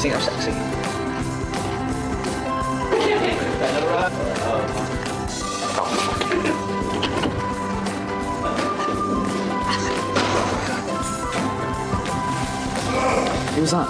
think I'm sexy? Who was that?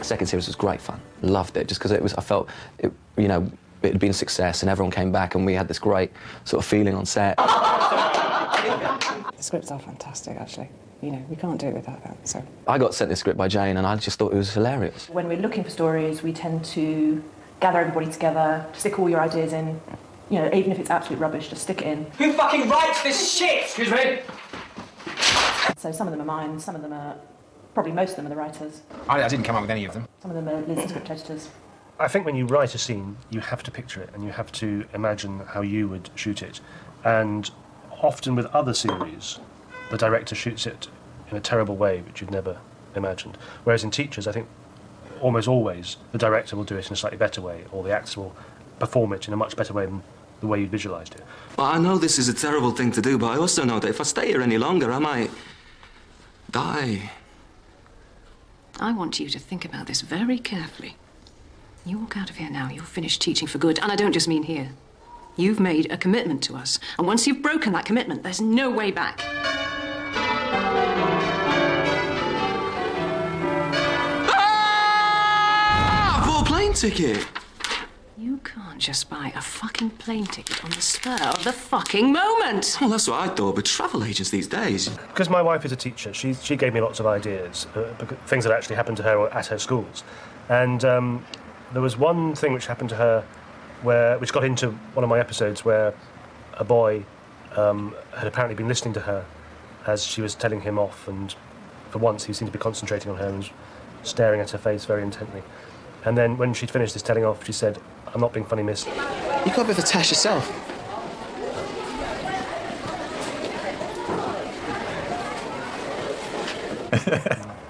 Second series was great fun. Loved it, just because it was. I felt it. You know, it had been a success, and everyone came back, and we had this great sort of feeling on set. The scripts are fantastic, actually. You know, we can't do it without that. So I got sent this script by Jane, and I just thought it was hilarious. When we're looking for stories, we tend to gather everybody together, stick all your ideas in. You know, even if it's absolute rubbish, just stick it in. Who fucking writes this shit? Excuse me. So some of them are mine, some of them are. Probably most of them are the writers. I didn't come up with any of them. Some of them are Liz's script editors. I think when you write a scene, you have to picture it and you have to imagine how you would shoot it. And often with other series, the director shoots it in a terrible way which you'd never imagined. Whereas in Teachers, I think almost always the director will do it in a slightly better way, or the actors will perform it in a much better way than the way you visualised it. Well, I know this is a terrible thing to do, but I also know that if I stay here any longer, I might die. I want you to think about this very carefully. You walk out of here now, you'll finish teaching for good, and I don't just mean here. You've made a commitment to us, and once you've broken that commitment, there's no way back. Ah! I bought a plane ticket. You can't just buy a fucking plane ticket on the spur of the fucking moment. Well, that's what I thought, but travel agents these days. Because my wife is a teacher, she gave me lots of ideas, things that actually happened to her at her schools. And there was one thing which happened to her which got into one of my episodes where a boy had apparently been listening to her as she was telling him off, and for once he seemed to be concentrating on her and staring at her face very intently. And then when she'd finished this telling off, she said, "I'm not being funny, miss." You got a bit of a tash yourself.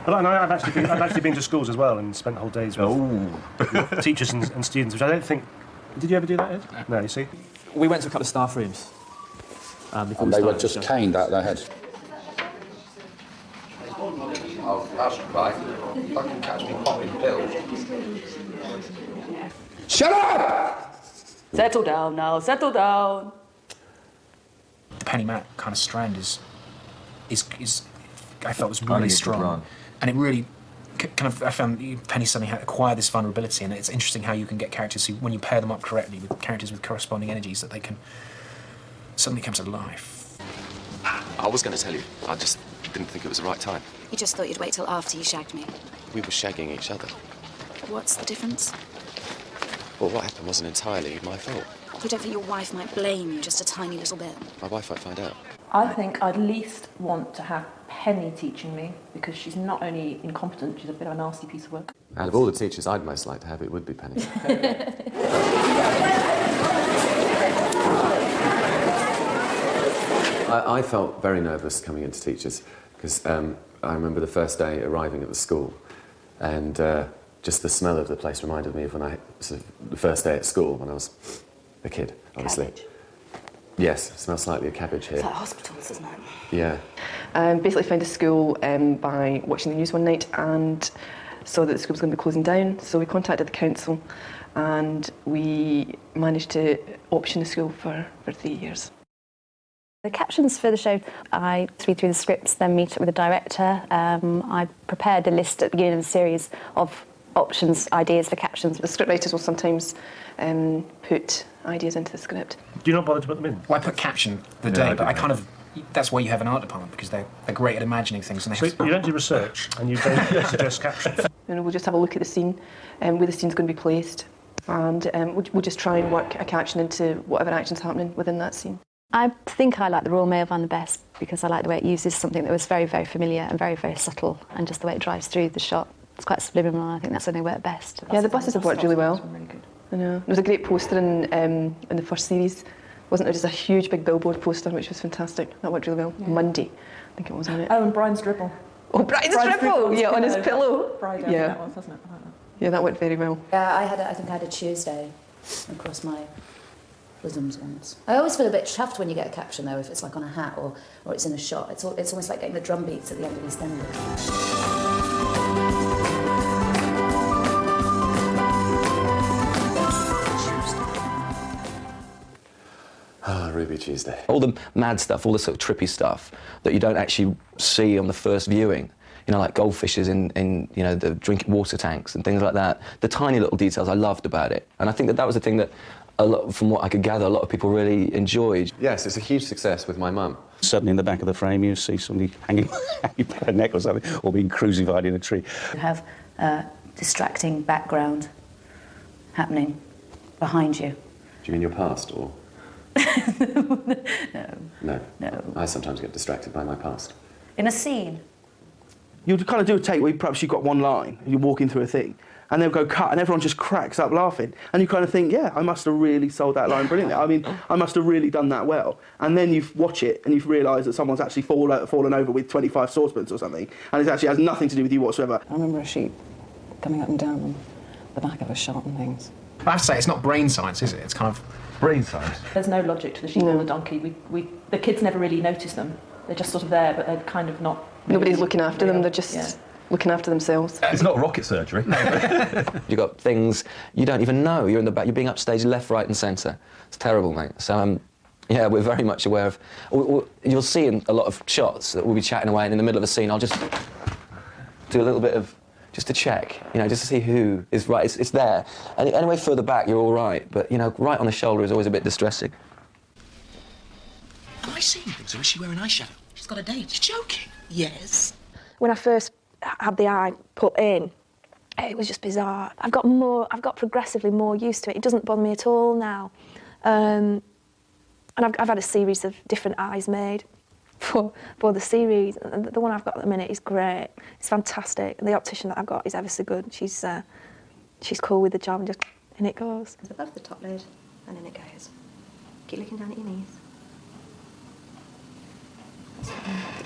But I've actually been to schools as well and spent whole days with teachers and students, which I don't think... Did you ever do that, Ed? No, you see? We went to a couple of staff rooms. And they were just caned out their head. Oh, that's right. Fucking catch me popping pills. Shut up! Settle down now, settle down. The Penny Mac kind of strand is I felt was really strong, and it really kind of, I found Penny suddenly acquired this vulnerability, and it's interesting how you can get characters who, when you pair them up correctly with characters with corresponding energies, that they can suddenly come to life. I was going to tell you, I just didn't think it was the right time. You just thought you'd wait till after you shagged me. We were shagging each other. What's the difference? Well, what happened wasn't entirely my fault. You don't think your wife might blame you just a tiny little bit? My wife won't find out. I think I'd least want to have Penny teaching me, because she's not only incompetent, she's a bit of a nasty piece of work. Out of all the teachers I'd most like to have, it would be Penny. I felt very nervous coming into Teachers, because I remember the first day arriving at the school, and just the smell of the place reminded me of when the first day at school when I was a kid, obviously. Cabbage. Yes, it smells slightly of cabbage here. It's like hospitals, isn't it? Yeah. Basically found a school by watching the news one night and saw that the school was going to be closing down. So we contacted the council and we managed to option the school for 3 years. The captions for the show, I read through the scripts, then meet up with the director. I prepared a list at the beginning of the series of options, ideas for captions. The scriptwriters will sometimes put ideas into the script. Do you not bother to put them in? Well, I put caption the day, but I kind of... That's why you have an art department, because they're great at imagining things. And So you don't do research and you don't suggest captions? And we'll just have a look at the scene, where the scene's going to be placed, and we'll just try and work a caption into whatever action's happening within that scene. I think I like the Royal Mail van the best because I like the way it uses something that was very, very familiar and very, very subtle, and just the way it drives through the shot. It's quite subliminal, and I think that's when they work best. Yeah, the buses have worked really well. I know. There was a great poster in the first series, wasn't there? Just a huge big billboard poster, which was fantastic. That worked really well. Yeah. Monday, I think it was, wasn't it? Oh, and Brian's dribble. Oh, Brian's dribble! Yeah, on his pillow. Friday, yeah. That was, wasn't it? I like that. Yeah, that went very well. Yeah, I think I had a Tuesday across my Bosoms ones. I always feel a bit chuffed when you get a caption, though, if it's like on a hat or it's in a shot. It's almost like getting the drum beats at the end of EastEnders. Ruby Tuesday. All the mad stuff, all the sort of trippy stuff that you don't actually see on the first viewing. You know, like goldfishes in you know, the drinking water tanks and things like that. The tiny little details I loved about it. And I think that was the thing that, from what I could gather, a lot of people really enjoyed. Yes, it's a huge success with my mum. Suddenly in the back of the frame you see somebody hanging by a neck or something, or being crucified in a tree. You have a distracting background happening behind you. Do you mean your past, or...? No. No. I sometimes get distracted by my past. In a scene. You'll kind of do a take where perhaps you've got one line, you're walking through a thing, and they'll go cut, and everyone just cracks up laughing. And you kind of think, yeah, I must have really sold that line brilliantly. I mean, I must have really done that well. And then you watch it, and you realise that someone's actually fallen over with 25 saucepans or something, and it actually has nothing to do with you whatsoever. I remember a sheep coming up and down on the back of a shot and things. I have to say, it's not brain science, is it? It's kind of... Brain science? There's no logic to the sheep or the donkey. The kids never really notice them. They're just sort of there, but they're kind of not... Nobody's looking after them, they're just looking after themselves. It's not rocket surgery. You've got things you don't even know. You're in the back, you're being upstaged left, right and centre. It's terrible, mate. So, yeah, we're very much aware of... You'll see in a lot of shots that we'll be chatting away, and in the middle of a scene I'll just do a little bit of... just to check, you know, just to see who is right. It's there. And anyway, further back, you're all right. But, you know, right on the shoulder is always a bit distressing. Am I seeing things, or is she wearing eyeshadow? She's got a date. You're joking? Yes. When I first had the eye put in, it was just bizarre. I've got progressively more used to it. It doesn't bother me at all now. And I've had a series of different eyes made for the series. And the one I've got at the minute is great. It's fantastic. And the optician that I've got is ever so good. She's cool with the job, and just in it goes. It's above the top lid, and in it goes. Keep looking down at your knees.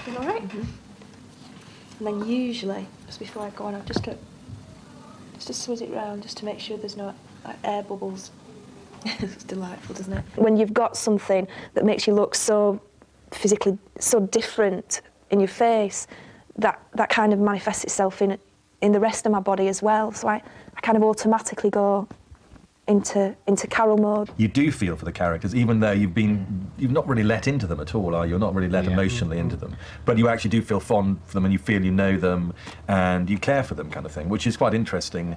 You all right? Mm-hmm. And then usually, just before I go on, I've just to swizz it round just to make sure there's no air bubbles. It's delightful, doesn't it? When you've got something that makes you look so physically so different in your face, that kind of manifests itself in the rest of my body as well. So I kind of automatically go into Carol mode. You do feel for the characters, even though you've not really let into them at all, are you? You're not really let emotionally into them. But you actually do feel fond for them, and you feel you know them, and you care for them, kind of thing, which is quite interesting.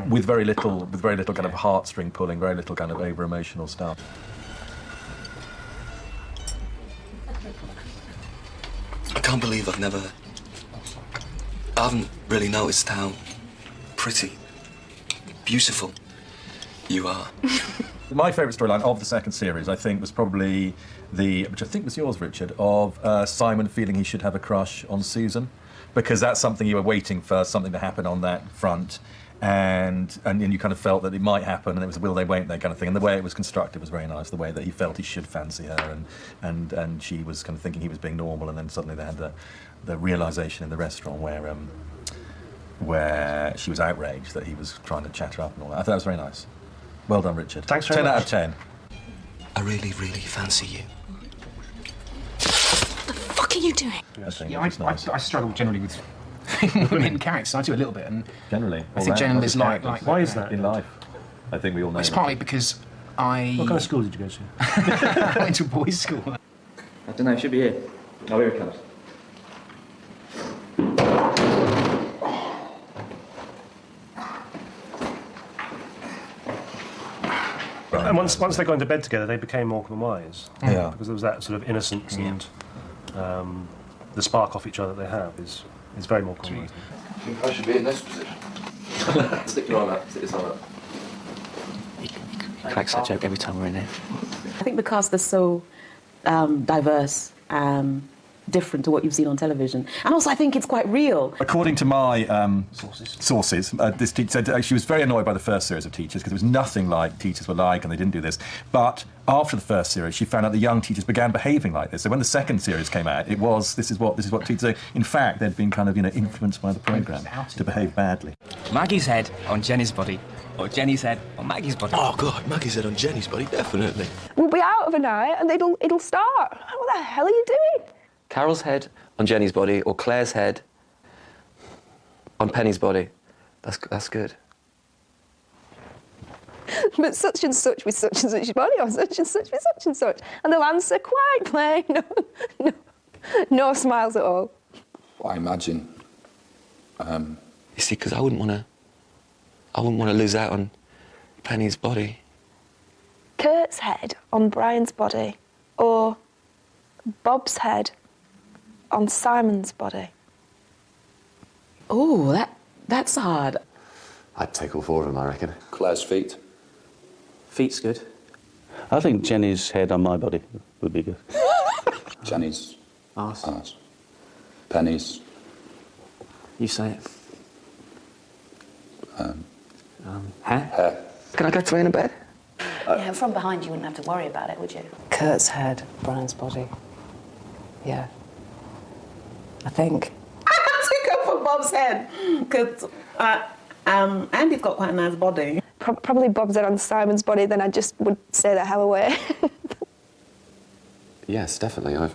With very little kind of heartstring pulling, very little kind of over emotional stuff. I can't believe I haven't really noticed how pretty, beautiful you are. My favourite storyline of the second series, I think, was probably which I think was yours, Richard, of Simon feeling he should have a crush on Susan, because that's something you were waiting for, something to happen on that front, and you kind of felt that it might happen, and it was a will they, won't they kind of thing, and the way it was constructed was very nice, the way that he felt he should fancy her, and she was kind of thinking he was being normal, and then suddenly they had the realisation in the restaurant where she was outraged that he was trying to chat her up and all that. I thought that was very nice. Well done, Richard. Thanks very 10 much. out of 10. I really, really fancy you. What the fuck are you doing? I struggle generally with women characters. I do a little bit, and generally, I think generally is like. Why is that in life? I think we all know. It's partly because I. What kind of school did you go to? I went to a boys' school. I don't know. It should be here. Oh, here it comes. And once they got into bed together, they became Morecambe and Wise. Yeah. Because there was that sort of innocence and the spark off each other that they have is very Morecambe and Wise. I think I should be in this position. Stick your arm out. Stick this arm out. He cracks that joke every time we're in here. I think because they're so diverse, different to what you've seen on television. And also, I think it's quite real. According to my sources, this teacher said she was very annoyed by the first series of Teachers because there was nothing like Teachers were like, and they didn't do this. But after the first series, she found out the young teachers began behaving like this. So when the second series came out, it was this is what teachers do. In fact, they'd been kind of influenced by the programme to behave badly. Maggie's head on Jenny's body. or Jenny's head, or Maggie's body? Oh, God, Maggie's head on Jenny's body, definitely. We'll be out of a night and it'll start. What the hell are you doing? Carol's head on Jenny's body, or Claire's head on Penny's body. That's good. But such and such with such and such's body, or such and such with such and such. And they'll answer quite plain. No smiles at all. I imagine. You see, because I wouldn't want to lose out on Penny's body. Kurt's head on Brian's body, or Bob's head on Simon's body. Oh, that's hard. I'd take all four of them, I reckon. Claire's feet. Feet's good. I think Jenny's head on my body would be good. Jenny's arse. Penny's. You say it. Hair. Hair. Can I go to in a bed? Yeah, from behind you wouldn't have to worry about it, would you? Kurt's head, Brian's body. Yeah. I think. I have to go for Bob's head, because Andy's got quite a nice body. Probably Bob's head on Simon's body, then I just would stay the hell away. Yes, definitely.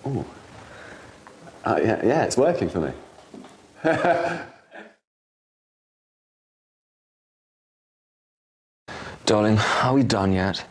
Oh. Yeah, it's working for me. Darling, are we done yet?